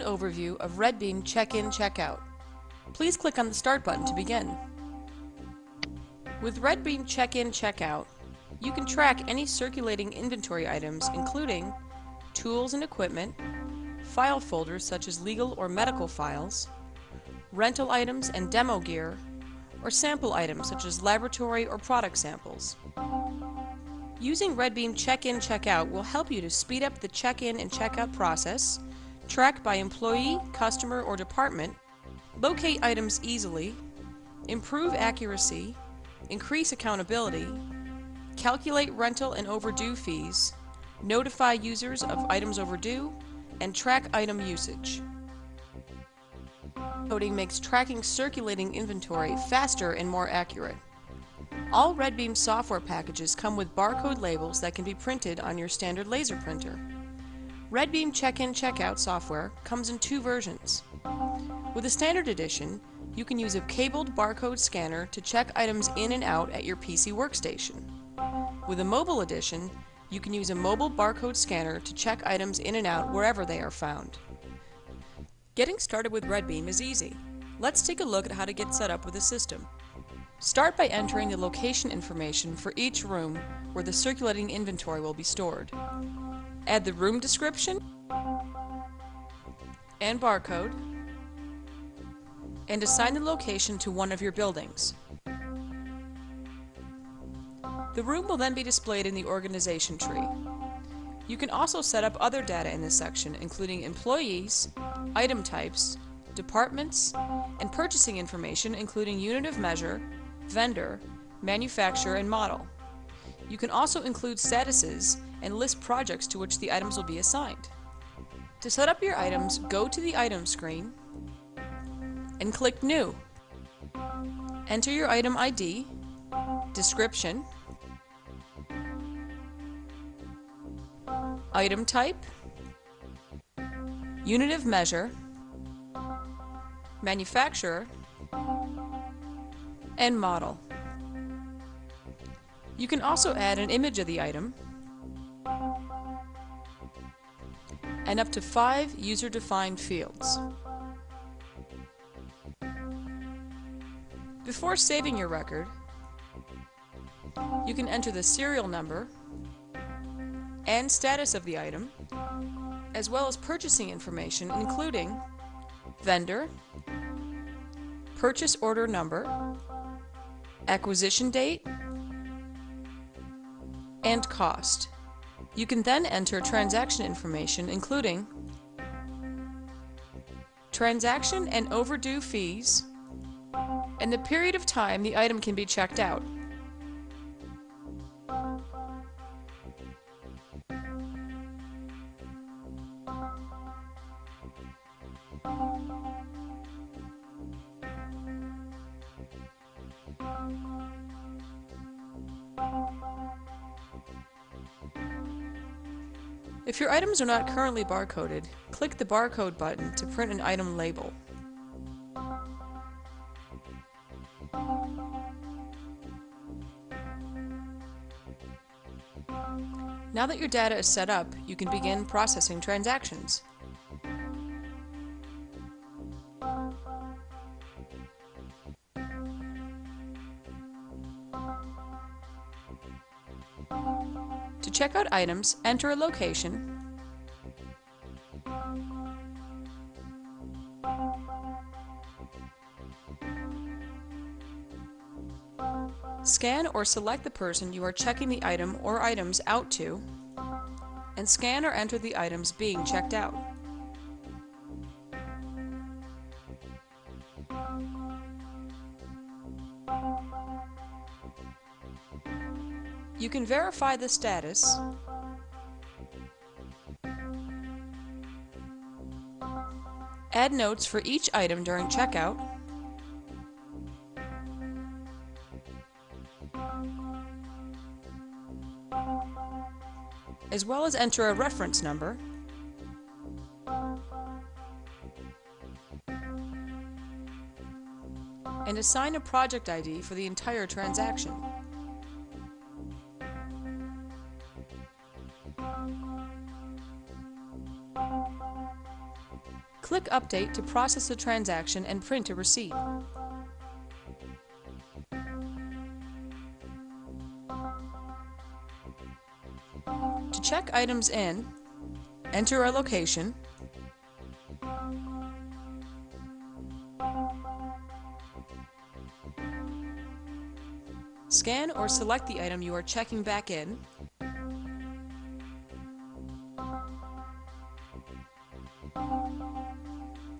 overview of RedBeam Check-in Check-out. Please click on the Start button to begin. With RedBeam Check-in Check-out, you can track any circulating inventory items including tools and equipment, file folders such as legal or medical files, rental items and demo gear, or sample items such as laboratory or product samples. Using RedBeam Check-in Check-out will help you to speed up the check-in and check-out process, track by employee, customer, or department, locate items easily, improve accuracy, increase accountability, calculate rental and overdue fees, notify users of items overdue, and track item usage. Barcoding makes tracking circulating inventory faster and more accurate. All RedBeam software packages come with barcode labels that can be printed on your standard laser printer. RedBeam Check-in Check-out software comes in two versions. With a standard edition, you can use a cabled barcode scanner to check items in and out at your PC workstation. With a mobile edition, you can use a mobile barcode scanner to check items in and out wherever they are found. Getting started with RedBeam is easy. Let's take a look at how to get set up with the system. Start by entering the location information for each room where the circulating inventory will be stored. Add the room description and barcode, and assign the location to one of your buildings. The room will then be displayed in the organization tree. You can also set up other data in this section, including employees, item types, departments, and purchasing information including unit of measure, vendor, manufacturer, and model. You can also include statuses and list projects to which the items will be assigned. To set up your items, go to the Item screen and click New. Enter your item ID, description, item type, unit of measure, manufacturer, and model. You can also add an image of the item and up to 5 user-defined fields. Before saving your record, you can enter the serial number and status of the item, as well as purchasing information including vendor, purchase order number, acquisition date, and cost. You can then enter transaction information including transaction and overdue fees, and the period of time the item can be checked out. If your items are not currently barcoded, click the Barcode button to print an item label. Now that your data is set up, you can begin processing transactions. To check out items, enter a location, scan or select the person you are checking the item or items out to, and scan or enter the items being checked out. You can verify the status add notes for each item during checkout, as well as enter a reference number, and assign a project ID for the entire transaction. Click Update to process the transaction and print a receipt. To check items in, enter a location, scan or select the item you are checking back in,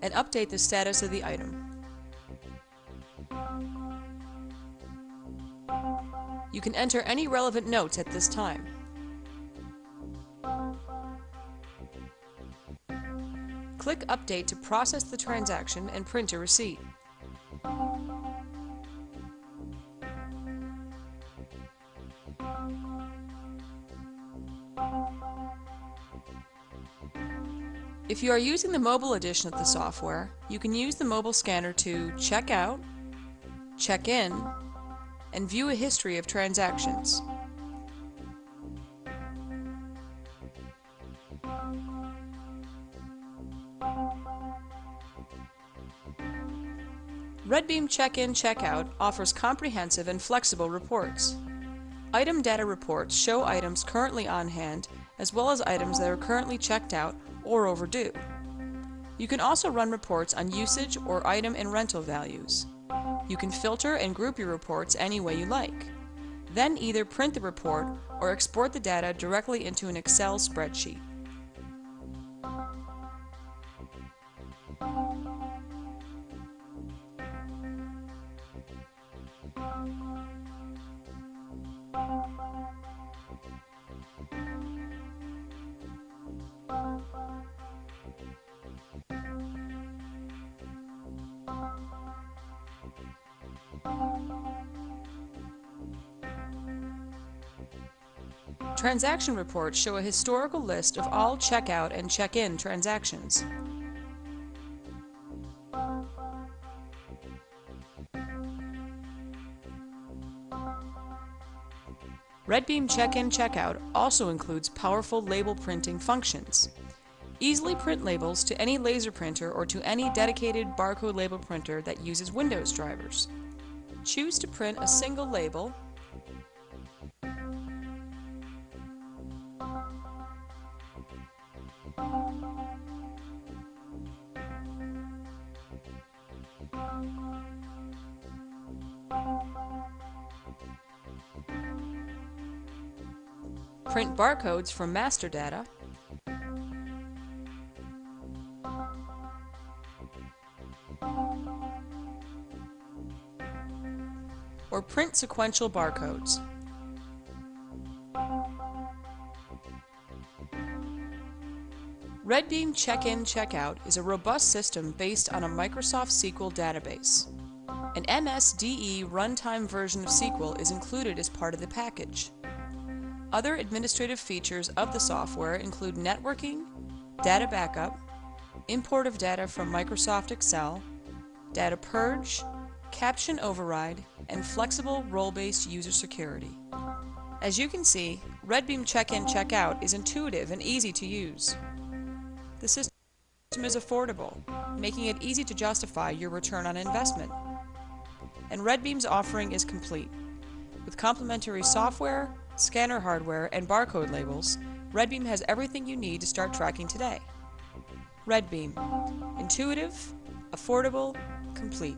and update the status of the item. You can enter any relevant notes at this time. Click Update to process the transaction and print a receipt. If you are using the mobile edition of the software, you can use the mobile scanner to check out, check in, and view a history of transactions. RedBeam Check-in Check-out offers comprehensive and flexible reports. Item data reports show items currently on hand, as well as items that are currently checked out or overdue. You can also run reports on usage or item and rental values. You can filter and group your reports any way you like. Then either print the report or export the data directly into an Excel spreadsheet. Transaction reports show a historical list of all checkout and check-in transactions. RedBeam Check-in Check-out also includes powerful label printing functions. Easily print labels to any laser printer or to any dedicated barcode label printer that uses Windows drivers. Choose to print a single label, print barcodes from master data, or print sequential barcodes. RedBeam Check-in Check-out is a robust system based on a Microsoft SQL database. An MSDE runtime version of SQL is included as part of the package. Other administrative features of the software include networking, data backup, import of data from Microsoft Excel, data purge, caption override, and flexible role-based user security. As you can see, RedBeam Check-in Check-out is intuitive and easy to use. The system is affordable, making it easy to justify your return on investment. And RedBeam's offering is complete. With complementary software, scanner hardware, and barcode labels, RedBeam has everything you need to start tracking today. RedBeam. Intuitive, affordable, complete.